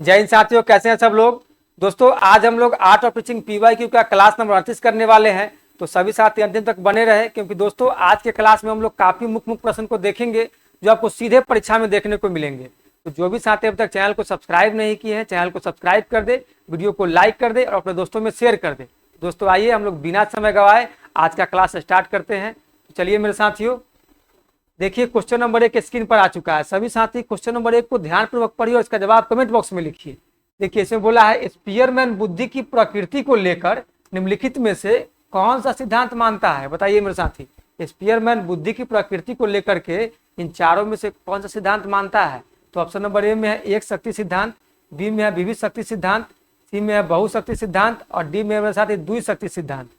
जय हिंद साथियों, कैसे हैं सब लोग। दोस्तों आज हम लोग आर्ट ऑफ टीचिंग PYQ का क्लास नंबर 38 करने वाले हैं, तो सभी साथी अंतिम तक बने रहे, क्योंकि दोस्तों आज के क्लास में हम लोग काफी मुख्य प्रश्न को देखेंगे जो आपको सीधे परीक्षा में देखने को मिलेंगे। तो जो भी साथी अब तक चैनल को सब्सक्राइब नहीं किए हैं, चैनल को सब्सक्राइब कर दे, वीडियो को लाइक कर दे और अपने दोस्तों में शेयर कर दे। दोस्तों आइए हम लोग बिना समय गवाए आज का क्लास स्टार्ट करते हैं। तो चलिए मेरे साथियों, देखिए क्वेश्चन नंबर 1 स्क्रीन पर आ चुका है। सभी साथी क्वेश्चन नंबर 1 को ध्यानपूर्वक पढ़िए और इसका जवाब कमेंट बॉक्स में लिखिए। देखिए इसमें बोला है स्पीयरमैन बुद्धि की प्रकृति को लेकर निम्नलिखित में से कौन सा सिद्धांत मानता है। बताइए मेरे साथी, स्पीयरमैन बुद्धि की प्रकृति को लेकर के इन चारों में से कौन सा सिद्धांत मानता है। तो ऑप्शन नंबर ए में है एक शक्ति सिद्धांत, बी में है विविध शक्ति सिद्धांत, सी में है बहुशक्ति सिद्धांत और डी में मेरे साथी द्विशक्ति सिद्धांत।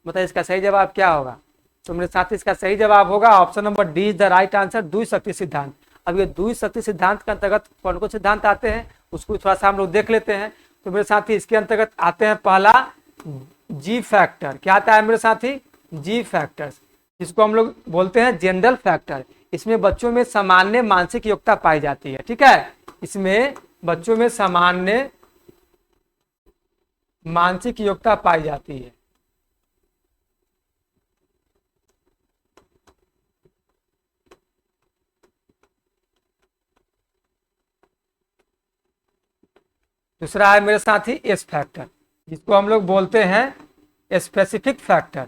बताइए इसका सही जवाब क्या होगा। तो मेरे साथ इसका सही जवाब होगा option number D is the right answer, द्विशक्ति सिद्धांत। अब ये द्विशक्ति सिद्धांत के अंतर्गत कौन कौन सिद्धांत आते हैं उसको थोड़ा सा हम लोग देख लेते हैं। तो मेरे साथी इसके अंतर्गत आते हैं पहला जी फैक्टर। क्या आता है मेरे साथी? जी फैक्टर, जिसको हम लोग बोलते हैं जनरल फैक्टर। इसमें बच्चों में सामान्य मानसिक योग्यता पाई जाती है। ठीक है, इसमें बच्चों में सामान्य मानसिक योग्यता पाई जाती है। दूसरा है मेरे साथी एस फैक्टर, जिसको हम लोग बोलते हैं स्पेसिफिक फैक्टर।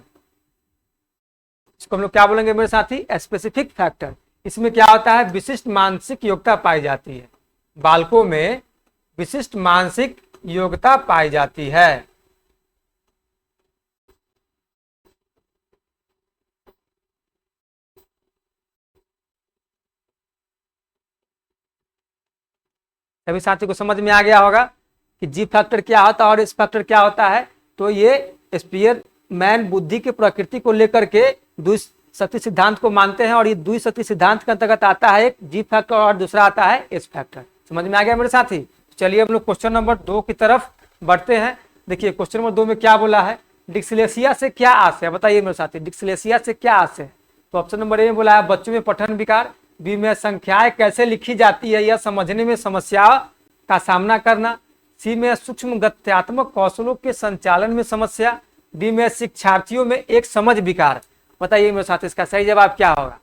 इसको हम लोग क्या बोलेंगे मेरे साथी? Specific factor. इसमें क्या होता है? विशिष्ट मानसिक योग्यता पाई जाती है। बालकों में विशिष्ट मानसिक योग्यता पाई जाती है। सभी साथी को समझ में आ गया होगा कि जी फैक्टर क्या होता है और एस फैक्टर क्या होता है। तो ये स्पीयरमैन बुद्धि की प्रकृति को लेकर के द्विशक्ति सिद्धांत को मानते हैं और ये द्विशक्ति सिद्धांत के अंतर्गत आता है एक जी फैक्टर और दूसरा आता है एस फैक्टर। समझ में आ गया मेरे साथी। चलिए हम लोग क्वेश्चन नंबर 2 की तरफ बढ़ते हैं। देखिए क्वेश्चन नंबर 2 में क्या बोला है? डिस्लेक्सिया से क्या आशय है। बताइए मेरे साथी, डिस्लेक्सिया से क्या आशय है। तो ऑप्शन नंबर ए में बोला है बच्चों में पठन विकार, बी में संख्याएं कैसे लिखी जाती है यह समझने में समस्या का सामना करना, सी में सूक्ष्म गत्यात्मक कौशलों के संचालन में समस्या, डी में शिक्षार्थियों में एक समझ विकार। बताइए मेरे साथी इसका सही जवाब क्या होगा।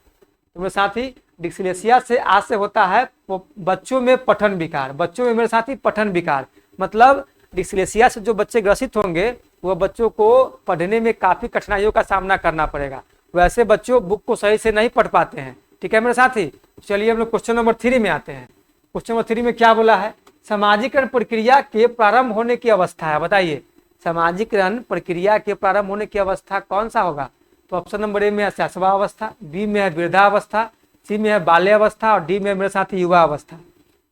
तो मेरे साथी डिस्लेक्सिया से आज से होता है बच्चों में पठन विकार। बच्चों में मेरे साथी पठन विकार मतलब डिस्लेक्सिया से जो बच्चे ग्रसित होंगे वह बच्चों को पढ़ने में काफी कठिनाइयों का सामना करना पड़ेगा। वैसे बच्चों बुक को सही से नहीं पढ़ पाते हैं। ठीक है मेरे साथी। चलिए हम लोग क्वेश्चन नंबर 3 में आते हैं। क्वेश्चन नंबर 3 में क्या बोला है? सामाजिकरण प्रक्रिया के प्रारंभ होने की अवस्था है। बताइए सामाजिकरण प्रक्रिया के प्रारंभ होने की अवस्था कौन सा होगा। तो ऑप्शन नंबर ए में है शैशवावस्था, बी में है वृद्धावस्था, सी में है बाल्यावस्था और डी में मेरे साथ युवा अवस्था।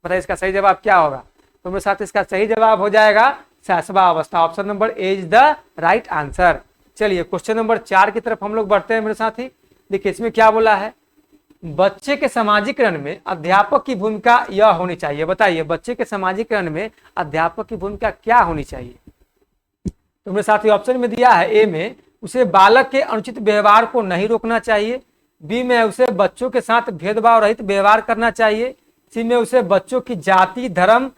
बताइए इसका सही जवाब क्या होगा। तो मेरे साथ इसका सही जवाब हो जाएगा शैशवावस्था। Option number A is the right answer. चलिए क्वेश्चन नंबर 4 की तरफ हम लोग बढ़ते हैं मेरे साथी। देखिए इसमें क्या बोला है? बच्चे के सामाजिकरण में अध्यापक की भूमिका यह होनी चाहिए। बताइए बच्चे के सामाजिकरण में अध्यापक की भूमिका क्या होनी चाहिए। तो मेरे साथी ऑप्शन में दिया है ए में उसे बालक के अनुचित व्यवहार को नहीं रोकना चाहिए, बी में उसे बच्चों के साथ भेदभाव रहित व्यवहार करना चाहिए, सी में उसे बच्चों की जाति धर्म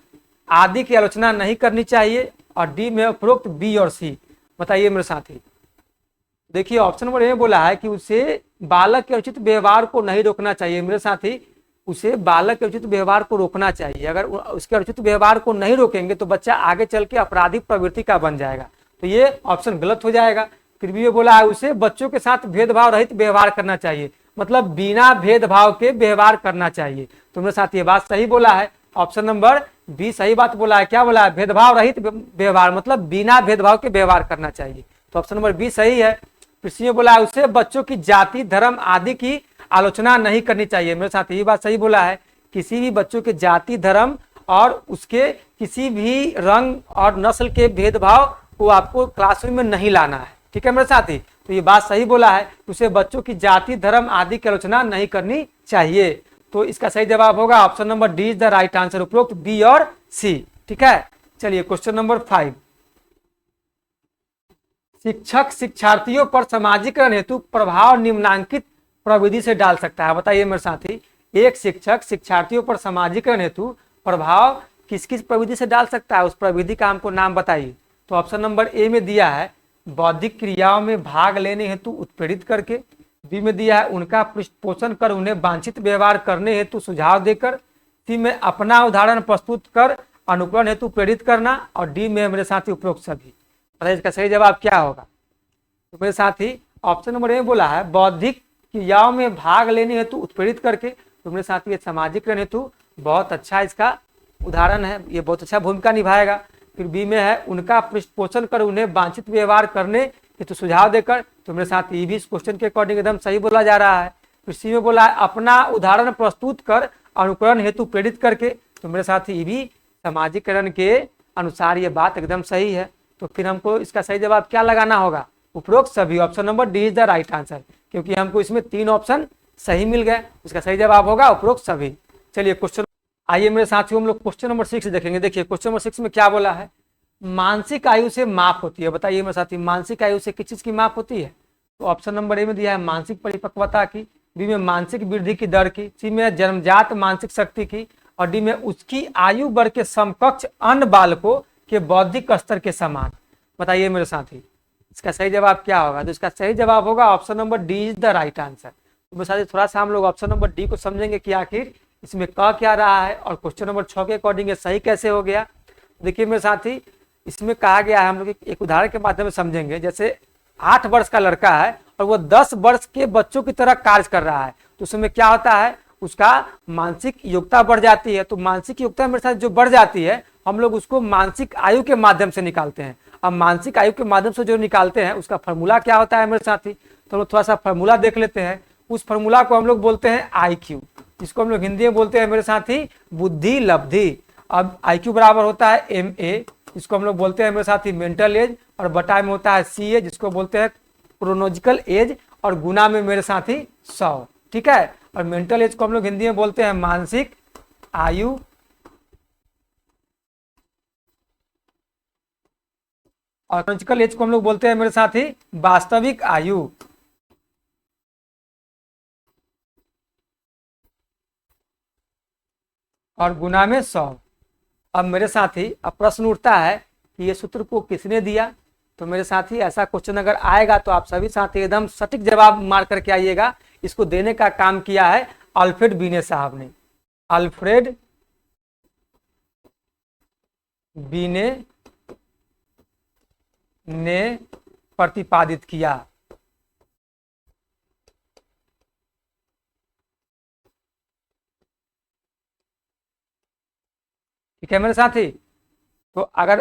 आदि की आलोचना नहीं करनी चाहिए और डी में उपरोक्त बी और सी। बताइए मेरे साथी। देखिए ऑप्शन नंबर ए बोला है कि उसे बालक के उचित व्यवहार को नहीं रोकना चाहिए। मेरे साथी उसे बालक के उचित व्यवहार को रोकना चाहिए। अगर उसके उचित व्यवहार को नहीं रोकेंगे तो बच्चा आगे चल के आपराधिक प्रवृत्ति का बन जाएगा। तो ये ऑप्शन गलत हो जाएगा। फिर भी ये बोला है उसे बच्चों के साथ भेदभाव रहित व्यवहार करना चाहिए, मतलब बिना भेदभाव के व्यवहार करना चाहिए। तो मेरे साथ ये बात सही बोला है। ऑप्शन नंबर बी सही बात बोला है। क्या बोला है? भेदभाव रहित व्यवहार मतलब बिना भेदभाव के व्यवहार करना चाहिए। तो ऑप्शन नंबर बी सही है। फिर बोला है उसे बच्चों की जाति धर्म आदि की आलोचना नहीं करनी चाहिए। मेरे साथ ये बात सही बोला है। किसी भी बच्चों के जाति धर्म और उसके किसी भी रंग और नस्ल के भेदभाव को आपको क्लासरूम में नहीं लाना है। ठीक है मेरे साथी। तो ये बात सही बोला है, उसे बच्चों की जाति धर्म आदि की आलोचना नहीं करनी चाहिए। तो इसका सही जवाब होगा option number D is the right answer, उपरोक्त बी और सी। ठीक है। चलिए क्वेश्चन नंबर 5। शिक्षक शिक्षार्थियों पर सामाजिकरण हेतु प्रभाव निम्नांकित प्रविधि से डाल सकता है। बताइए मेरे साथी, एक शिक्षक शिक्षार्थियों पर सामाजिकरण हेतु प्रभाव किस किस प्रविधि से डाल सकता है, उस प्रविधि का हमको नाम बताइए। तो ऑप्शन नंबर ए में दिया है बौद्धिक क्रियाओं में भाग लेने हेतु उत्प्रेरित करके, बी में दिया है उनका पृष्ठपोषण कर उन्हें वांछित व्यवहार करने हेतु सुझाव देकर, सी में अपना उदाहरण प्रस्तुत कर अनुकरण हेतु प्रेरित करना, और डी में मेरे साथी उपरोक्त सभी। बताइए इसका सही जवाब क्या होगा। तो मेरे साथी ऑप्शन नंबर ए में बोला है बौद्धिक क्रियाओं में भाग लेने हेतु उत्प्रेरित करके, तो मेरे साथी ये सामाजिकरण हेतु बहुत अच्छा इसका उदाहरण है, ये बहुत अच्छा भूमिका निभाएगा। फिर बी में है उनका पृष्ठपोषण कर उन्हें वांछित व्यवहार करने हेतु सुझाव देकर, तो मेरे साथ ये भी इस क्वेश्चन के अकॉर्डिंग एकदम सही बोला जा रहा है। फिर सी में बोला है अपना उदाहरण प्रस्तुत कर अनुकरण हेतु प्रेरित करके, तो मेरे साथ ये भी सामाजिकरण के अनुसार ये बात एकदम सही है। तो फिर हमको इसका सही जवाब क्या लगाना होगा, उपरोक्त सभी। Option number D is the right answer, क्योंकि हमको इसमें 3 ऑप्शन सही मिल गए। इसका सही जवाब होगा उपरोक्त सभी। चलिए क्वेश्चन, आइए मेरे साथियों हम लोग क्वेश्चन नंबर 6 देखेंगे। देखिए क्वेश्चन नंबर 6 में क्या बोला है, मानसिक आयु से माप होती है। बताइए मेरे साथी मानसिक आयु से किस चीज की माप होती है। तो ऑप्शन नंबर ए में दिया है मानसिक परिपक्वता की, बी में मानसिक वृद्धि की दर की, सी में जन्मजात मानसिक शक्ति की, और डी में उसकी आयु वर्ग के समकक्ष अन्य बालकों के बौद्धिक स्तर के समान। बताइए मेरे साथी इसका सही जवाब क्या होगा। तो इसका सही जवाब होगा option number D is the right answer. तो मेरे साथी थोड़ा सा हम लोग ऑप्शन नंबर डी को समझेंगे कि आखिर इसमें कह क्या रहा है और क्वेश्चन नंबर 6 के अकॉर्डिंग ये सही कैसे हो गया। देखिए मेरे साथी इसमें कहा गया है, हम लोग एक उदाहरण के माध्यम से समझेंगे। जैसे 8 वर्ष का लड़का है और वो 10 वर्ष के बच्चों की तरह कार्य कर रहा है, तो उसमें क्या होता है, उसका मानसिक योग्यता बढ़ जाती है। तो मानसिक योग्यता मेरे साथ जो बढ़ जाती है, हम लोग उसको मानसिक आयु के माध्यम से निकालते हैं। अब मानसिक आयु के माध्यम से जो निकालते हैं उसका फॉर्मूला क्या होता है मेरे साथी, तो हम लोग थोड़ा सा फॉर्मूला देख लेते हैं। उस फॉर्मूला को हम लोग बोलते हैं IQ, जिसको हम लोग हिंदी में बोलते हैं मेरे साथी बुद्धि लब्धि। अब IQ बराबर होता है MA, जिसको हम लोग बोलते हैं मेरे साथी मेंटल एज, और बटा में होता है CA, जिसको बोलते हैं क्रोनोलॉजिकल एज, और गुना में मेरे साथी 100। ठीक है, और मेंटल एज को हम लोग हिंदी में बोलते हैं मानसिक आयु, और क्रोनोलॉजिकल एज को हम लोग बोलते हैं मेरे साथी वास्तविक आयु। और गुना में 100। अब मेरे साथी अब प्रश्न उठता है कि ये सूत्र को किसने दिया। तो मेरे साथी ऐसा क्वेश्चन अगर आएगा तो आप सभी साथी एकदम सटीक जवाब मार करके आइएगा। इसको देने का काम किया है अल्फ्रेड बीने साहब ने। अल्फ्रेड बीने ने प्रतिपादित किया। ठीक है मेरे साथी, तो अगर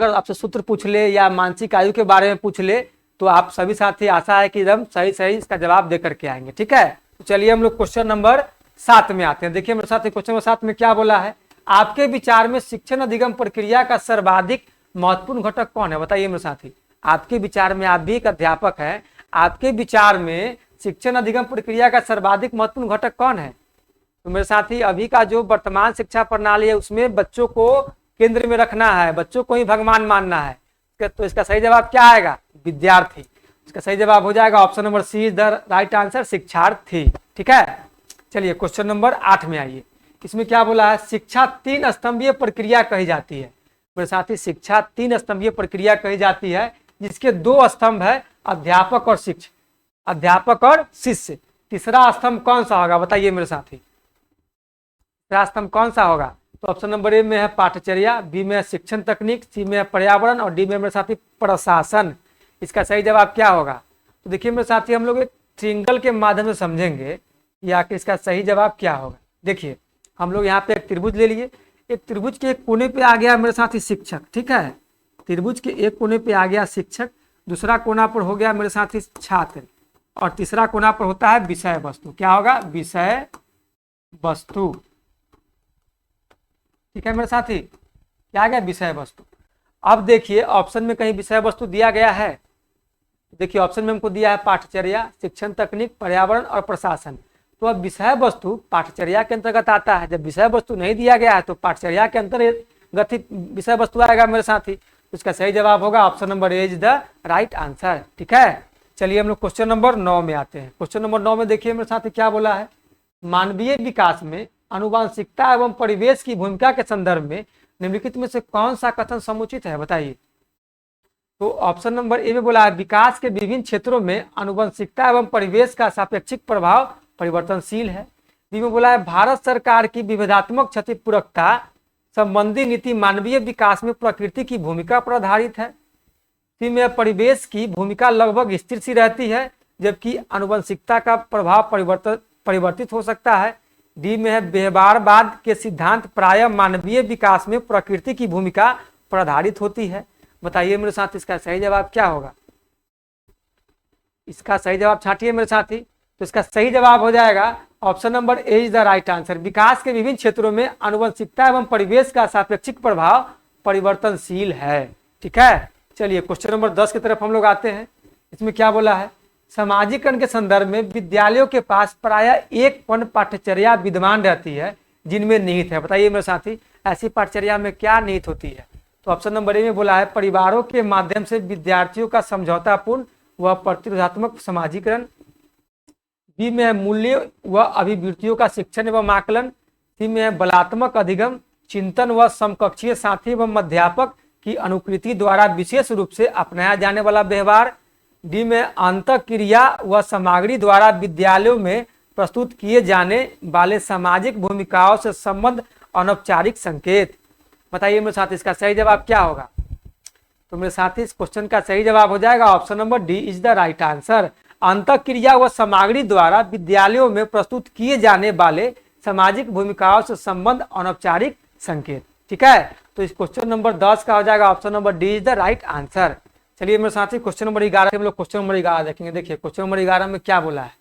आपसे सूत्र पूछ ले या मानसिक आयु के बारे में पूछ ले तो आप सभी साथी आशा है कि एकदम सही सही इसका जवाब दे करके आएंगे। ठीक है, तो चलिए हम लोग क्वेश्चन नंबर 7 में आते हैं। देखिए मेरे साथी क्वेश्चन नंबर 7 में क्या बोला है, आपके विचार में शिक्षण अधिगम प्रक्रिया का सर्वाधिक महत्वपूर्ण घटक कौन है। बताइए मेरे साथी, आपके विचार में, आप भी एक अध्यापक हैं, आपके विचार में शिक्षण अधिगम प्रक्रिया का सर्वाधिक महत्वपूर्ण घटक कौन है। तो मेरे साथी अभी का जो वर्तमान शिक्षा प्रणाली है उसमें बच्चों को केंद्र में रखना है, बच्चों को ही भगवान मानना है। तो इसका सही जवाब क्या आएगा, विद्यार्थी। इसका सही जवाब हो जाएगा option number C is the right answer, शिक्षार्थी। ठीक है, चलिए क्वेश्चन नंबर 8 में आइए। इसमें क्या बोला है, शिक्षा 3 स्तंभीय प्रक्रिया कही जाती है। मेरे साथी शिक्षा 3 स्तंभीय प्रक्रिया कही जाती है, जिसके 2 स्तंभ है, अध्यापक और शिक्षक, अध्यापक और शिष्य। तीसरा स्तंभ कौन सा होगा बताइए मेरे साथी, तीसरा स्तंभ कौन सा होगा। तो ऑप्शन नंबर ए में है पाठचर्या, बी में है शिक्षण तकनीक, सी में है पर्यावरण, और डी में मेरे साथी प्रशासन। इसका सही जवाब क्या होगा। तो देखिए मेरे साथी हम लोग एक ट्रिंगल के माध्यम से समझेंगे कि आखिर इसका सही जवाब क्या होगा। देखिए हम लोग यहाँ पे एक त्रिभुज ले लिए, एक त्रिभुज के एक कोने पे आ गया मेरे साथी शिक्षक। ठीक है, त्रिभुज के एक कोने पे आ गया शिक्षक, दूसरा कोना पर हो गया मेरे साथी छात्र, और तीसरा कोना पर होता है विषय वस्तु। क्या होगा, विषय वस्तु। ठीक है मेरे साथी, क्या आ गया, विषय वस्तु। अब देखिए ऑप्शन में कहीं विषय वस्तु दिया गया है। देखिए ऑप्शन में हमको दिया है पाठचर्या, शिक्षण तकनीक, पर्यावरण और प्रशासन। तो अब विषय वस्तु पाठचर्या के अंतर्गत आता है। जब विषय वस्तु नहीं दिया गया है तो पाठचर्या के अंतर्गत विषय वस्तु आएगा मेरे साथी। तो इसका सही जवाब होगा option number A is the right answer. ठीक है, चलिए हम लोग क्वेश्चन नंबर 9 में आते हैं। क्वेश्चन नंबर 9 में देखिए मेरे साथी क्या बोला है, मानवीय विकास में आनुवांशिकता एवं परिवेश की भूमिका के संदर्भ में निम्नलिखित में से कौन सा कथन समुचित है, बताइए। तो ऑप्शन नंबर ए में बोला है विकास के विभिन्न क्षेत्रों में आनुवंशिकता एवं परिवेश का सापेक्षिक प्रभाव परिवर्तनशील है। बी में बोला है भारत सरकार की विविधात्मक क्षतिपूरकता संबंधी नीति मानवीय विकास में प्रकृति की भूमिका पर आधारित है। सी में परिवेश की भूमिका लगभग स्थिर सी रहती है जबकि आनुवंशिकता का प्रभाव परिवर्तित हो सकता है। डी में है व्यवहारवाद के सिद्धांत प्रायः मानवीय विकास में प्रकृति की भूमिका पर आधारित होती है। बताइए मेरे साथ इसका सही जवाब क्या होगा। इसका सही जवाब छांटिए मेरे साथी। तो इसका सही जवाब हो जाएगा option number A is the right answer. विकास के विभिन्न क्षेत्रों में आनुवंशिकता एवं परिवेश का सापेक्षिक प्रभाव परिवर्तनशील है। ठीक है, चलिए क्वेश्चन नंबर 10 की तरफ हम लोग आते हैं। इसमें क्या बोला है, सामाजिकरण के संदर्भ में विद्यालयों के पास प्रायः एक पूर्ण पाठ्यचर्या विद्यमान रहती है जिनमें निहित है। बताइए मेरे साथी ऐसी पाठ्यचर्या में क्या निहित होती है। तो ऑप्शन नंबर ए में बोला है परिवारों के माध्यम से विद्यार्थियों का समझौतापूर्ण व प्रतिरोधात्मक समाजीकरण। बी में है मूल्य व अभिवृत्तियों का शिक्षण एवं आकलन। सी में है बलात्मक अधिगम चिंतन व समकक्षीय साथी एवं अध्यापक की अनुकृति द्वारा विशेष रूप से अपनाया जाने वाला व्यवहार। डी में अंतःक्रिया व सामग्री द्वारा विद्यालयों में प्रस्तुत किए जाने वाले सामाजिक भूमिकाओं से संबद्ध अनौपचारिक संकेत। बताइए मेरे साथ इसका सही जवाब क्या होगा। तो मेरे साथ इस क्वेश्चन का सही जवाब हो जाएगा option number D is the right answer. अंतःक्रिया व सामग्री द्वारा विद्यालयों में प्रस्तुत किए जाने वाले सामाजिक भूमिकाओं से संबंध अनौपचारिक संकेत। ठीक है, तो इस क्वेश्चन नंबर 10 का हो जाएगा option number D is the right answer. चलिए मेरे साथी क्वेश्चन नंबर 11 हम लोग क्वेश्चन नंबर 11 देखेंगे। देखिए क्वेश्चन नंबर 11 में क्या बोला है,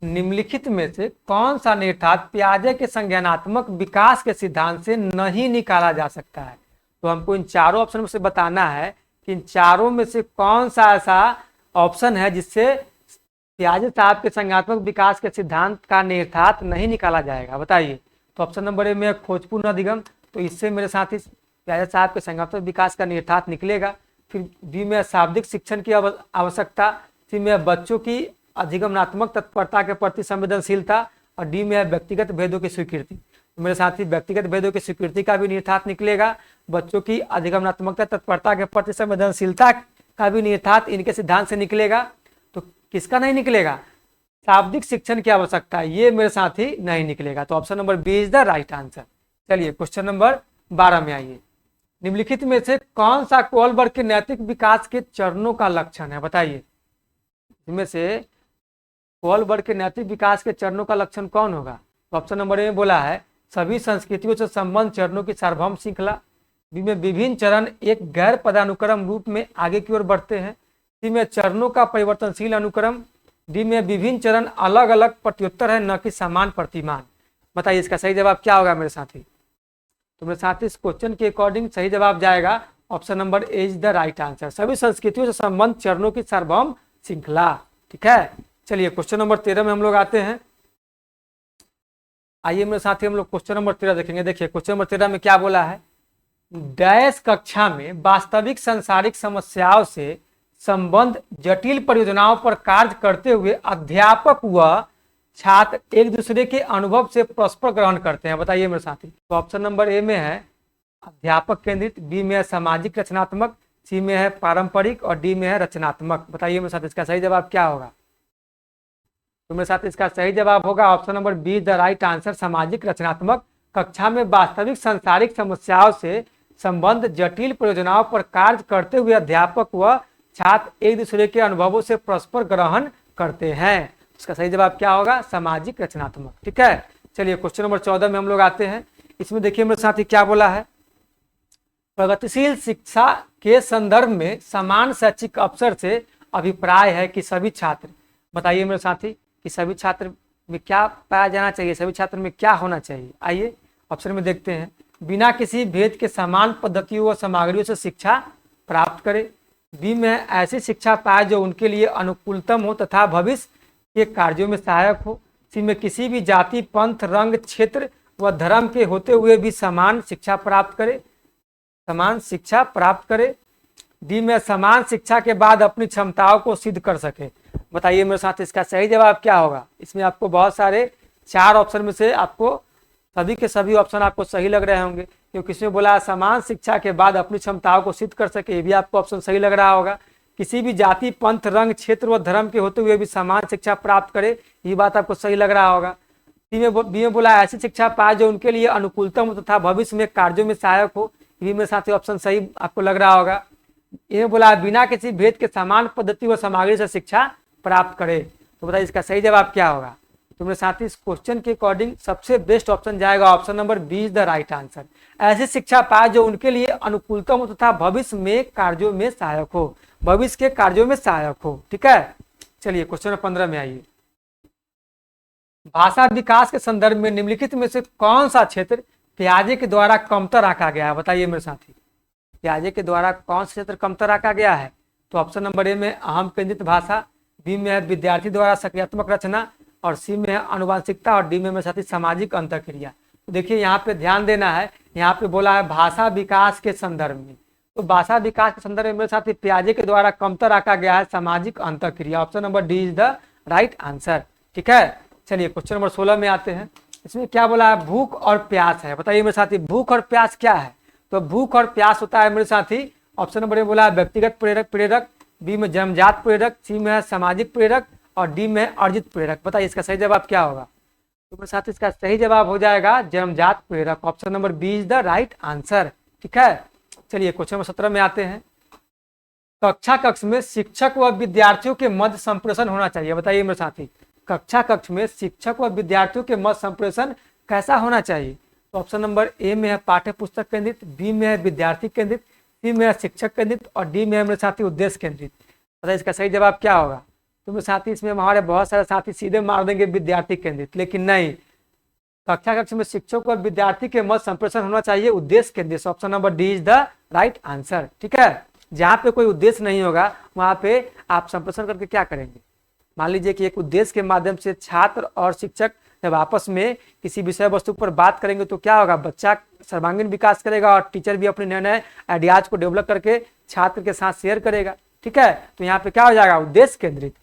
निम्नलिखित में से कौन सा निहितार्थ पियाजे के संज्ञानात्मक विकास के सिद्धांत से नहीं निकाला जा सकता है। तो हमको इन चारों ऑप्शन में से बताना है कि इन चारों में से कौन सा ऐसा ऑप्शन है जिससे पियाजे साहब के संज्ञानात्मक विकास के सिद्धांत का निहितार्थ नहीं निकाला जाएगा। बताइए। तो ऑप्शन नंबर ए में खोजपूर्ण अधिगम, तो इससे मेरे साथ ही पियाजे साहब के संज्ञानात्मक विकास का निहितार्थ निकलेगा। फिर बी में शाब्दिक शिक्षण की आवश्यकता। सी में बच्चों की अधिगमनात्मक तत्परता के प्रति संवेदनशीलता और डी में है व्यक्तिगत भेदों की स्वीकृति। तो मेरे साथ ही व्यक्तिगत भेदों की स्वीकृति का भी निहितार्थ निकलेगा, बच्चों की अधिगमनात्मकता तत्परता के प्रति संवेदनशीलता का भी निहितार्थ इनके सिद्धांत से निकलेगा। तो किसका नहीं निकलेगा, शाब्दिक शिक्षण की आवश्यकता, ये मेरे साथ ही नहीं निकलेगा। तो option number B is the right answer. चलिए क्वेश्चन नंबर 12 में आइए, निम्नलिखित में से कौन सा कोलबर्ग के नैतिक विकास के चरणों का लक्षण है। बताइए इनमें से कोलबर्ग के नैतिक विकास के चरणों का लक्षण कौन होगा। तो ऑप्शन नंबर ए में बोला है सभी संस्कृतियों से संबंध चरणों की सार्वभौम श्रृंखला। बी में विभिन्न चरण एक गैर पदानुक्रम रूप में आगे की ओर बढ़ते हैं। सी में चरणों का परिवर्तनशील अनुक्रम। डी में विभिन्न चरण अलग अलग प्रत्युत्तर है न कि समान प्रतिमान। बताइए इसका सही जवाब क्या होगा मेरे साथी। तो मेरे साथी इस क्वेश्चन के अकॉर्डिंग सही जवाब जाएगा option number A is the right answer, सभी संस्कृतियों से संबंध चरणों की सार्वभौम श्रृंखला। ठीक है, चलिए क्वेश्चन नंबर 13 में हम लोग आते हैं। आइए मेरे साथी हम लोग क्वेश्चन नंबर 13 देखेंगे। देखिए क्वेश्चन नंबर 13 में क्या बोला है, डैश कक्षा में वास्तविक सांसारिक समस्याओं से संबंध जटिल परियोजनाओं पर कार्य करते हुए अध्यापक व छात्र एक दूसरे के अनुभव से परस्पर ग्रहण करते हैं। बताइए मेरे साथी। तो ऑप्शन नंबर ए में है अध्यापक केंद्रित, बी में है सामाजिक रचनात्मक, सी में है पारंपरिक और डी में है रचनात्मक। बताइए मेरे साथ इसका सही जवाब क्या होगा। तो मेरे साथ इसका सही जवाब होगा option number be the right answer, सामाजिक रचनात्मक। कक्षा में वास्तविक सांसारिक समस्याओं से संबंध जटिल परियोजनाओं पर कार्य करते हुए अध्यापक व छात्र एक दूसरे के अनुभवों से परस्पर ग्रहण करते हैं। इसका सही जवाब क्या होगा, सामाजिक रचनात्मक। ठीक है, चलिए क्वेश्चन नंबर 14 में हम लोग आते हैं। इसमें देखिए मेरे साथ ही क्या बोला है, प्रगतिशील शिक्षा के संदर्भ में समान शैक्षिक अवसर से अभिप्राय है कि सभी छात्र। बताइए मेरे साथी कि सभी छात्र में क्या पाया जाना चाहिए, सभी छात्र में क्या होना चाहिए। आइए ऑप्शन में देखते हैं, बिना किसी भेद के समान पद्धतियों व सामग्रियों से शिक्षा प्राप्त करें। बी में ऐसी शिक्षा पाए जो उनके लिए अनुकूलतम हो तथा भविष्य के कार्यों में सहायक हो। सी में किसी भी जाति पंथ रंग क्षेत्र व धर्म के होते हुए भी समान शिक्षा प्राप्त करे, समान शिक्षा प्राप्त करे। डी में समान शिक्षा के बाद अपनी क्षमताओं को सिद्ध कर सके। बताइए मेरे साथ इसका सही जवाब क्या होगा। इसमें आपको बहुत सारे 4 ऑप्शन में से आपको सभी के सभी ऑप्शन आपको सही लग रहे होंगे। क्योंकि किसी ने बोला समान शिक्षा के बाद अपनी क्षमताओं को सिद्ध कर सके, ये भी आपको ऑप्शन सही लग रहा होगा। किसी भी जाति, पंथ, रंग, क्षेत्र व धर्म के होते हुए भी समान शिक्षा प्राप्त करे, ये बात आपको सही लग रहा होगा। बी में बोला ऐसी शिक्षा पाए जो उनके लिए अनुकूलतम तथा भविष्य में कार्यों में सहायक हो, ये भी मेरे साथी ऑप्शन सही आपको लग रहा होगा। ये बोला बिना किसी भेद के समान पद्धति व सामग्री से शिक्षा प्राप्त करे, तो बताइए इसका सही जवाब क्या होगा। तो मेरे साथी इस क्वेश्चन के अकॉर्डिंग सबसे बेस्ट ऑप्शन जाएगा option number B is the right answer. ऐसी शिक्षा पाए जो उनके लिए अनुकूलतम हो तथा भविष्य में कार्यों में सहायक हो, भविष्य के कार्यों में सहायक हो। ठीक है, चलिए क्वेश्चन नंबर 15 में आइए। भाषा विकास के संदर्भ में निम्नलिखित में से कौन सा क्षेत्र पियाजे के द्वारा कमतर आंका गया है, बताइए मेरे साथी। पियाजे के द्वारा कौन सा क्षेत्र कमतर आंका गया है, तो ऑप्शन नंबर ए में अहम केंद्रित भाषा, बी में है विद्यार्थी द्वारा सक्रियात्मक रचना, और सी में है आनुवांशिकता, और डी में मेरे साथी सामाजिक अंतःक्रिया। तो देखिए यहाँ पे ध्यान देना है, यहाँ पे बोला है भाषा विकास के संदर्भ में, तो भाषा विकास के संदर्भ में मेरे साथी पियाजे के द्वारा कमतर आंका गया है सामाजिक अंतःक्रिया। Option number D is the right answer. ठीक है, चलिए क्वेश्चन नंबर 16 में आते हैं। इसमें क्या बोला है, भूख और प्यास है, बताइए मेरे साथी भूख और प्यास क्या है। तो भूख और प्यास होता है मेरे साथी, ऑप्शन नंबर ए बोला है व्यक्तिगत प्रेरक, बी में जन्मजात प्रेरक, सी में है सामाजिक प्रेरक, और डी में अर्जित प्रेरक। बताइए इसका सही जवाब क्या होगा। तो मेरे साथ इसका सही जवाब हो जाएगा जन्मजात प्रेरक। Option number B is the right answer. ठीक है, चलिए क्वेश्चन नंबर 17 में आते हैं। कक्ष में शिक्षक व विद्यार्थियों के मध्य संप्रेषण होना चाहिए, बताइए मेरे साथी कक्ष में शिक्षक व विद्यार्थियों के मध्य संप्रेषण कैसा होना चाहिए। तो ऑप्शन नंबर ए में है पाठ्य पुस्तक केंद्रित, बी में है विद्यार्थी केंद्रित, सी में है शिक्षक केंद्रित, और डी में है मेरे साथी उद्देश्य केंद्रित। बताइए इसका सही जवाब क्या होगा। तो मेरे साथी इसमें हमारे बहुत सारे साथी सीधे मार देंगे विद्यार्थी केंद्रित, लेकिन नहीं, कक्ष में शिक्षक और विद्यार्थी के मध्य संप्रेषण होना चाहिए उद्देश्य केंद्रित। Option number D is the right answer. ठीक है, जहाँ पे कोई उद्देश्य नहीं होगा वहाँ पे आप संप्रेषण करके क्या करेंगे। मान लीजिए कि एक उद्देश्य के माध्यम से छात्र और शिक्षक जब आपस में किसी विषय वस्तु पर बात करेंगे तो क्या होगा, बच्चा सर्वांगीण विकास करेगा और टीचर भी अपने नए नए आइडियाज को डेवलप करके छात्र के साथ शेयर करेगा। ठीक है, तो यहाँ पे क्या हो जाएगा, उद्देश्य केंद्रित।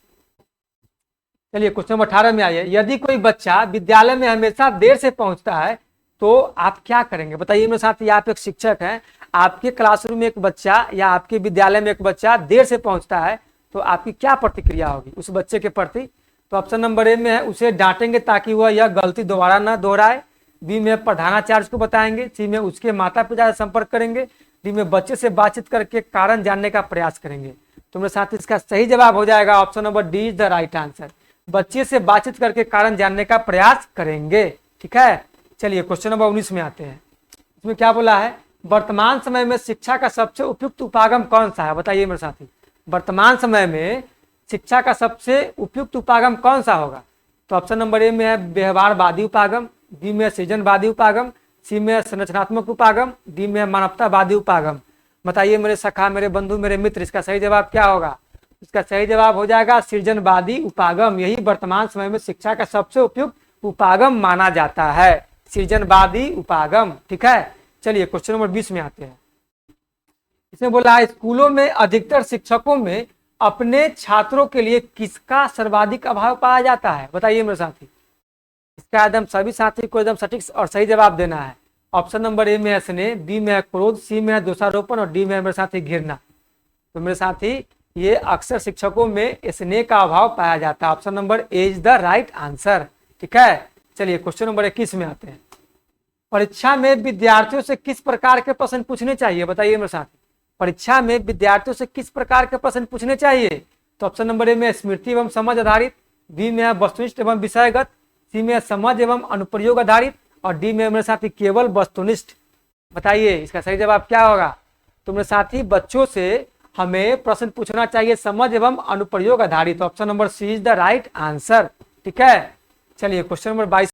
चलिए क्वेश्चन नंबर 18 में आइए। यदि कोई बच्चा विद्यालय में हमेशा देर से पहुंचता है तो आप क्या करेंगे। बताइए मेरे साथ, आप एक शिक्षक हैं, आपके क्लासरूम में एक बच्चा या आपके विद्यालय में एक बच्चा देर से पहुंचता है तो आपकी क्या प्रतिक्रिया होगी उस बच्चे के प्रति। तो ऑप्शन नंबर ए में है उसे डांटेंगे ताकि वह यह गलती दोबारा न दोहराए, बी में प्रधानाचार्य को बताएंगे, सी में उसके माता पिता से संपर्क करेंगे, डी में बच्चे से बातचीत करके कारण जानने का प्रयास करेंगे। तो मेरे साथ इसका सही जवाब हो जाएगा option number D is the right answer. बच्चे से बातचीत करके कारण जानने का प्रयास करेंगे। ठीक है, चलिए क्वेश्चन नंबर 19 में आते हैं। इसमें क्या बोला है, वर्तमान समय में शिक्षा का सबसे उपयुक्त उपागम कौन सा है। बताइए मेरे साथी, वर्तमान समय में शिक्षा का सबसे उपयुक्त उपागम कौन सा होगा। तो ऑप्शन नंबर ए में है व्यवहारवादी उपागम, बी में सृजनवादी उपागम, सी में संरचनात्मक उपागम, डी में मानवतावादी उपागम। बताइए मेरे सखा, मेरे बंधु, मेरे मित्र, इसका सही जवाब क्या होगा। इसका सही जवाब हो जाएगा सृजनवादी उपागम। यही वर्तमान समय में शिक्षा का सबसे उपयुक्त उपागम माना जाता है, सृजनवादी उपागम। ठीक है, चलिए क्वेश्चन नंबर 20 में आते हैं। इसमें बोला है स्कूलों में अधिकतर शिक्षकों में अपने छात्रों के लिए किसका सर्वाधिक अभाव पाया जाता है। बताइए मेरे साथी, इसका एकदम सभी साथी को एकदम सटीक और सही जवाब देना है। ऑप्शन नंबर ए में है स्नेह, बी में है क्रोध, सी में है दोषारोपण, और डी में है मेरे साथी घृणा। तो मेरे साथी ये अक्सर शिक्षकों में स्नेह का अभाव पाया जाता है। Option number A is the right answer. ठीक है, चलिए क्वेश्चन नंबर 21 में आते हैं। परीक्षा में विद्यार्थियों से किस प्रकार के प्रश्न पूछने चाहिए। बताइए मेरे साथी, परीक्षा में विद्यार्थियों से किस प्रकार के प्रश्न पूछने चाहिए। तो ऑप्शन नंबर ए में स्मृति एवं समझ आधारित, बी में है वस्तुनिष्ठ एवं विषयगत, सी में समझ एवं अनुप्रयोग आधारित, और डी में मेरे साथी केवल वस्तुनिष्ठ। बताइए इसका सही जवाब क्या होगा। तो मेरे साथी बच्चों से हमें प्रश्न पूछना चाहिए समझ एवं अनुप्रयोग आधारित। Option number C is the right answer. ठीक है, चलिए क्वेश्चन नंबर 22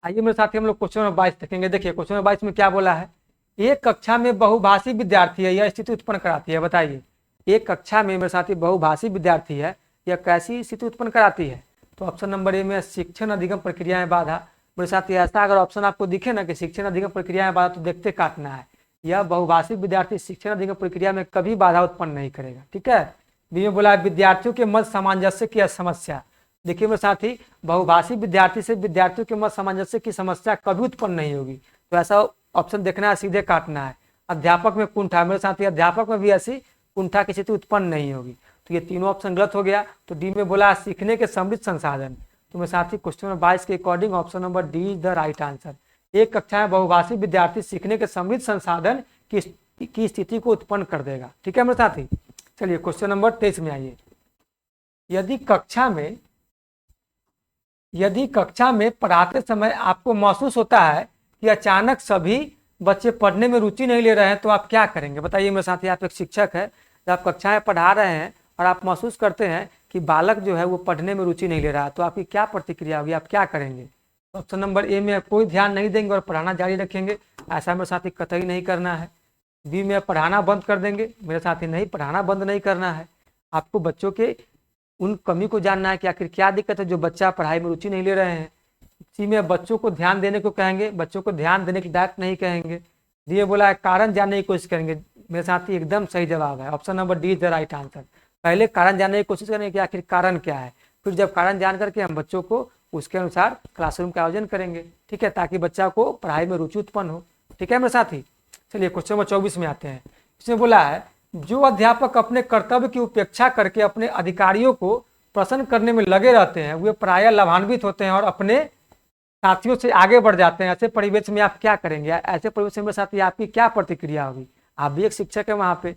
आइए मेरे साथी हम लोग क्वेश्चन नंबर 22 देखेंगे। देखिए क्वेश्चन नंबर 22 में क्या बोला है, एक कक्षा में बहुभाषी विद्यार्थी है, यह स्थिति उत्पन्न कराती है। बताइए एक कक्षा में मेरे साथी बहुभाषी विद्यार्थी है, यह कैसी स्थिति उत्पन्न कराती है। तो ऑप्शन नंबर ए में शिक्षण अधिगम प्रक्रिया में बाधा। मेरे साथी ऐसा अगर ऑप्शन आपको दिखे ना कि शिक्षण अधिगम प्रक्रिया में बाधा, तो देखते काटना है। यह बहुभाषी विद्यार्थी शिक्षण अधिगम प्रक्रिया में कभी बाधा उत्पन्न नहीं करेगा। ठीक है, बी में बोला विद्यार्थियों के मध्य सामंजस्य की समस्या। देखिए मेरे साथी बहुभाषी विद्यार्थी से विद्यार्थियों के मध्य सामंजस्य की समस्या कभी उत्पन्न नहीं होगी। तो ऐसा ऑप्शन देखना है, सीधे काटना है। अध्यापक में कुंठा, मेरे साथी अध्यापक में भी ऐसी कुंठा की स्थिति उत्पन्न नहीं होगी, तो ये तीनों ऑप्शन गलत हो गया। तो डी में बोला सीखने के समृद्ध संसाधन, तो मेरे साथी क्वेश्चन नंबर 22 के according option number D is the right answer. एक कक्षा में बहुभाषी विद्यार्थी सीखने के समृद्ध संसाधन की स्थिति को उत्पन्न कर देगा। ठीक है मेरे साथी, चलिए क्वेश्चन नंबर 23 में आइए। यदि कक्षा में पढ़ाते समय आपको महसूस होता है कि अचानक सभी बच्चे पढ़ने में रुचि नहीं ले रहे हैं, तो आप क्या करेंगे? बताइए मेरे साथी, आप एक शिक्षक है, जब आप कक्षाएं पढ़ा रहे हैं और आप महसूस करते हैं कि बालक जो है वो पढ़ने में रुचि नहीं ले रहा है, तो आपकी क्या प्रतिक्रिया होगी, आप क्या करेंगे? ऑप्शन नंबर ए में कोई ध्यान नहीं देंगे और पढ़ाना जारी रखेंगे, ऐसा मेरे साथी कतई नहीं करना है। बी में पढ़ाना बंद कर देंगे, मेरे साथी नहीं, पढ़ाना बंद नहीं करना है। आपको बच्चों के उन कमी को जानना है कि आखिर क्या दिक्कत है जो बच्चा पढ़ाई में रुचि नहीं ले रहे हैं। सी में बच्चों को ध्यान देने को कहेंगे, बच्चों को ध्यान देने की डायरेक्ट नहीं कहेंगे। डी में बोला है कारण जानने की कोशिश करेंगे, मेरे साथी एकदम सही जवाब है, option number D is the right answer. पहले कारण जानने की कोशिश करेंगे कि आखिर कारण क्या है, फिर जब कारण जान करके हम बच्चों को उसके अनुसार क्लासरूम का आयोजन करेंगे। ठीक है, ताकि बच्चा को पढ़ाई में रुचि उत्पन्न हो। ठीक है मेरे साथी, चलिए क्वेश्चन नंबर 24 में आते हैं। इसमें बोला है जो अध्यापक अपने कर्तव्य की उपेक्षा करके अपने अधिकारियों को प्रसन्न करने में लगे रहते हैं, वे प्रायः लाभान्वित होते हैं और अपने साथियों से आगे बढ़ जाते हैं। ऐसे परिवेश में आप क्या करेंगे? ऐसे परिवेश में साथी आपकी क्या प्रतिक्रिया होगी? आप भी एक शिक्षक है वहाँ पे।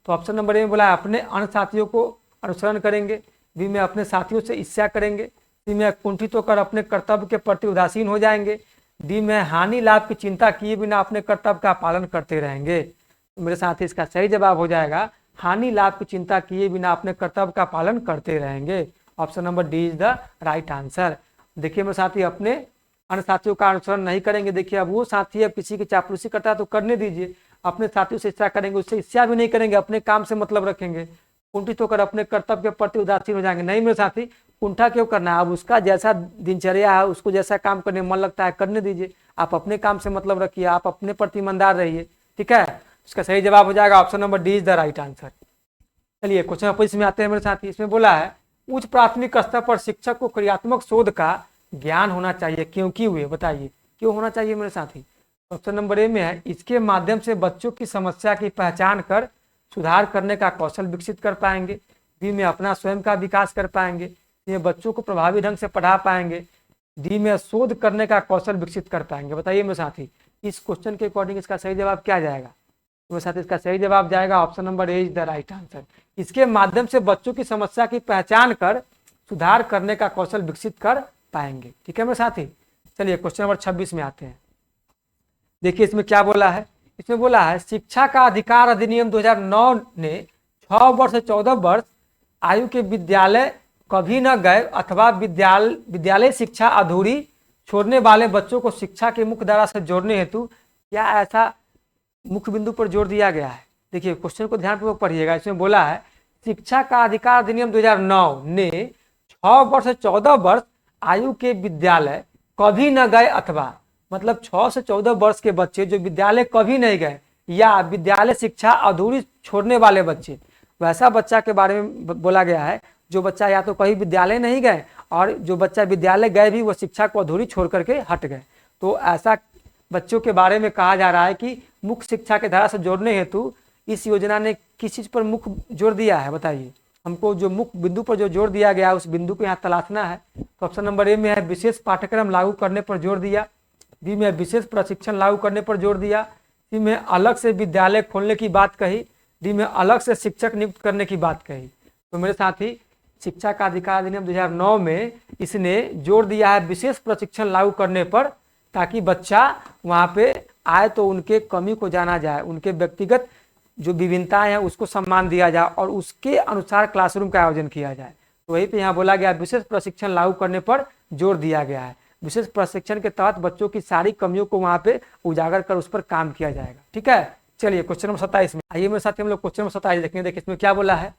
तो ऑप्शन नंबर ए में बोला है अपने अन्य साथियों को अनुसरण करेंगे। बी में अपने साथियों से ईर्ष्या करेंगे। सी में कुंठित होकर अपने कर्तव्य के प्रति उदासीन हो जाएंगे। डी में हानि लाभ की चिंता किए बिना अपने कर्तव्य का पालन करते रहेंगे। तो मेरे साथी इसका सही जवाब हो जाएगा हानि लाभ की चिंता किए बिना अपने कर्तव्य का पालन करते रहेंगे। Option number D is the right answer. देखिए मेरे साथी अपने अन्य साथियों का अनुसरण नहीं करेंगे। देखिए अब वो साथी अब किसी की चापलूसी करता है तो करने दीजिए, अपने साथियों से ईर्ष्या करेंगे, उससे ईर्ष्या भी नहीं करेंगे, अपने काम से मतलब रखेंगे। कुंठित होकर अपने कर्तव्य के प्रति उदासीन हो जाएंगे, नहीं मेरे साथी कुंठा क्यों करना है? अब उसका जैसा दिनचर्या है, उसको जैसा काम करने में मन लगता है करने दीजिए, आप अपने काम से मतलब रखिए, आप अपने प्रति ईमानदार रहिए। ठीक है, इसका सही जवाब हो जाएगा option number D is the right answer. चलिए क्वेश्चन नंबर 25 में आते हैं मेरे साथी। इसमें बोला है उच्च प्राथमिक स्तर पर शिक्षक को क्रियात्मक शोध का ज्ञान होना चाहिए, क्योंकि हुए बताइए क्यों होना चाहिए मेरे साथी? ऑप्शन नंबर ए में है इसके माध्यम से बच्चों की समस्या की पहचान कर सुधार करने का कौशल विकसित कर पाएंगे। बी में अपना स्वयं का विकास कर पाएंगे। सी में बच्चों को प्रभावी ढंग से पढ़ा पाएंगे। डी में शोध करने का कौशल विकसित कर पाएंगे। बताइए मेरे साथी इस क्वेश्चन के अकॉर्डिंग इसका सही जवाब क्या जाएगा? मेरे साथी इसका सही जवाब जाएगा option number A is the right answer. इसके माध्यम से बच्चों की समस्या की पहचान कर सुधार करने का कौशल विकसित कर पाएंगे। ठीक है मेरे साथी, चलिए क्वेश्चन नंबर 26 में आते हैं। देखिए इसमें क्या बोला है। इसमें बोला है शिक्षा का अधिकार अधिनियम 2009 ने 6 वर्ष से 14 वर्ष आयु के विद्यालय कभी न गए अथवा विद्यालय शिक्षा अधूरी छोड़ने वाले बच्चों को शिक्षा की मुख्य धारा से जोड़ने हेतु क्या ऐसा मुख्य बिंदु पर जोर दिया गया है? देखिए क्वेश्चन को ध्यानपूर्वक पढ़िएगा। इसमें बोला है शिक्षा का अधिकार अधिनियम 2009 ने 6 वर्ष से 14 वर्ष आयु के विद्यालय कभी न गए अथवा मतलब 6 से 14 वर्ष के बच्चे जो विद्यालय कभी नहीं गए या विद्यालय शिक्षा अधूरी छोड़ने वाले बच्चे, वैसा बच्चा के बारे में बोला गया है जो बच्चा या तो कहीं विद्यालय नहीं गए और जो बच्चा विद्यालय गए भी वो शिक्षा को अधूरी छोड़ करके हट गए। तो ऐसा बच्चों के बारे में कहा जा रहा है कि मुख्य शिक्षा के धारा से जोड़ने हेतु इस योजना ने किस चीज पर मुख्य जोर दिया है? बताइए हमको जो मुख्य बिंदु पर जो जोर दिया गया है उस बिंदु को यहाँ तलाशना है। तो ऑप्शन नंबर ए में है विशेष पाठ्यक्रम लागू करने पर जोर दिया। बी में विशेष प्रशिक्षण लागू करने पर जोर दिया। सी में अलग से विद्यालय खोलने की बात कही। डी में अलग से शिक्षक नियुक्त करने की बात कही। तो मेरे साथी शिक्षा का अधिकार अधिनियम 2009 में इसने जोर दिया है विशेष प्रशिक्षण लागू करने पर, ताकि बच्चा वहाँ पे आए तो उनके कमी को जाना जाए, उनके व्यक्तिगत जो विभिन्नताएं हैं उसको सम्मान दिया जाए और उसके अनुसार क्लासरूम का आयोजन किया जाए। तो वहीं पे यहाँ बोला गया विशेष प्रशिक्षण लागू करने पर जोर दिया गया है। विशेष प्रशिक्षण के तहत बच्चों की सारी कमियों को वहाँ पे उजागर कर उस पर काम किया जाएगा। ठीक है, चलिए क्वेश्चन नंबर 27 में आइए मेरे साथ हम लोग क्वेश्चन नंबर 27 देखेंगे। देखिए इसमें क्या बोला है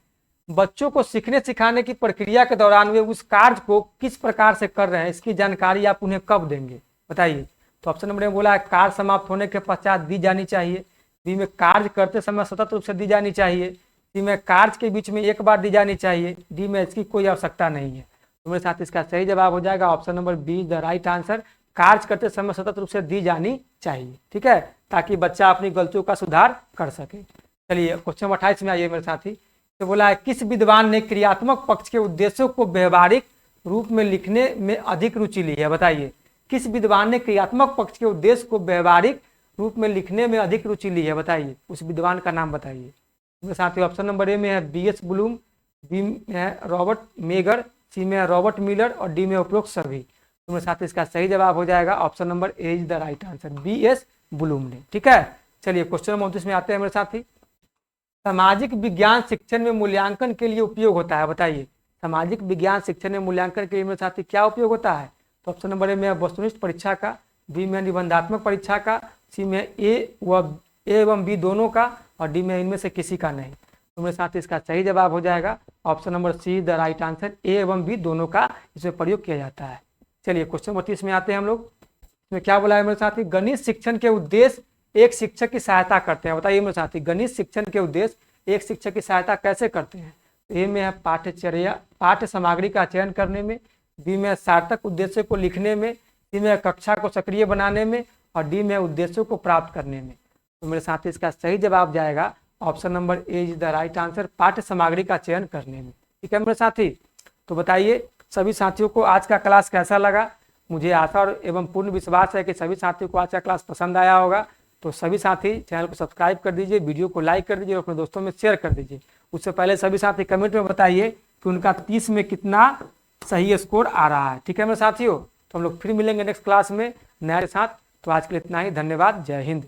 बच्चों को सीखने सिखाने की प्रक्रिया के दौरान वे उस कार्य को किस प्रकार से कर रहे हैं इसकी जानकारी आप उन्हें कब देंगे? बताइए। तो ऑप्शन नंबर में बोला है कार्य समाप्त होने के पश्चात दी जानी चाहिए। बी में कार्य करते समय सतत रूप से दी जानी चाहिए। सी में कार्य के बीच में एक बार दी जानी चाहिए। डी में इसकी कोई आवश्यकता नहीं है। तो मेरे साथ इसका सही जवाब हो जाएगा option number be the right answer. कार्य करते समय सतत रूप से दी जानी चाहिए। ठीक है, ताकि बच्चा अपनी गलतियों का सुधार कर सके। चलिए क्वेश्चन नंबर 28 में आइए मेरे साथी। तो बोला है किस विद्वान ने क्रियात्मक पक्ष के उद्देश्यों को व्यवहारिक रूप में लिखने में अधिक रुचि ली है? बताइए किस विद्वान ने क्रियात्मक पक्ष के उद्देश्य को व्यवहारिक रूप में लिखने में अधिक रुचि ली है? बताइए उस विद्वान का नाम बताइए मेरे साथी। ऑप्शन नंबर ए में है BS ब्लूम, बी में है रॉबर्ट मेगर, सी में है रॉबर्ट मिलर और डी में उपरोक्त सभी। तो मेरे साथ इसका सही जवाब हो जाएगा option number A is the right answer, BS Bloom ने। ठीक है, चलिए क्वेश्चन नंबर 29 में आते हैं मेरे साथी। सामाजिक विज्ञान शिक्षण में मूल्यांकन के लिए उपयोग होता है? बताइए सामाजिक विज्ञान शिक्षण में मूल्यांकन के लिए मेरे साथी क्या उपयोग होता है? तो ऑप्शन नंबर ए में वस्तुनिष्ठ परीक्षा का, बी में निबंधात्मक परीक्षा का, सी में ए एवं बी दोनों का और डी में इनमें से किसी का नहीं। तो मेरे साथ इसका सही जवाब हो जाएगा option number C the right answer, A एवं बी दोनों का इसमें प्रयोग किया जाता है। चलिए क्वेश्चन नंबर 30 में आते हैं हम लोग। इसमें क्या बोला है मेरे साथी? गणित शिक्षण के उद्देश्य एक शिक्षक की सहायता करते हैं। बताइए मेरे साथी गणित शिक्षण के उद्देश्य एक शिक्षक की सहायता कैसे करते हैं? ए में है पाठ्य सामग्री का चयन करने में, बी में सार्थक उद्देश्य को लिखने में, सी में कक्षा को सक्रिय बनाने में और डी में उद्देश्यों को प्राप्त करने में। तो मेरे साथ इसका सही जवाब जाएगा option number A is the right answer, पाठ्य सामग्री का चयन करने में। ठीक है मेरे साथी, तो बताइए सभी साथियों को आज का क्लास कैसा लगा? मुझे आशा और एवं पूर्ण विश्वास है कि सभी साथियों को आज का क्लास पसंद आया होगा। तो सभी साथी चैनल को सब्सक्राइब कर दीजिए, वीडियो को लाइक कर दीजिए और अपने दोस्तों में शेयर कर दीजिए। उससे पहले सभी साथी कमेंट में बताइए कि उनका 30 में कितना सही स्कोर आ रहा है। ठीक है मेरे साथियों, तो हम लोग फिर मिलेंगे नेक्स्ट क्लास में नए के साथ। तो आज के लिए इतना ही, धन्यवाद, जय हिंद।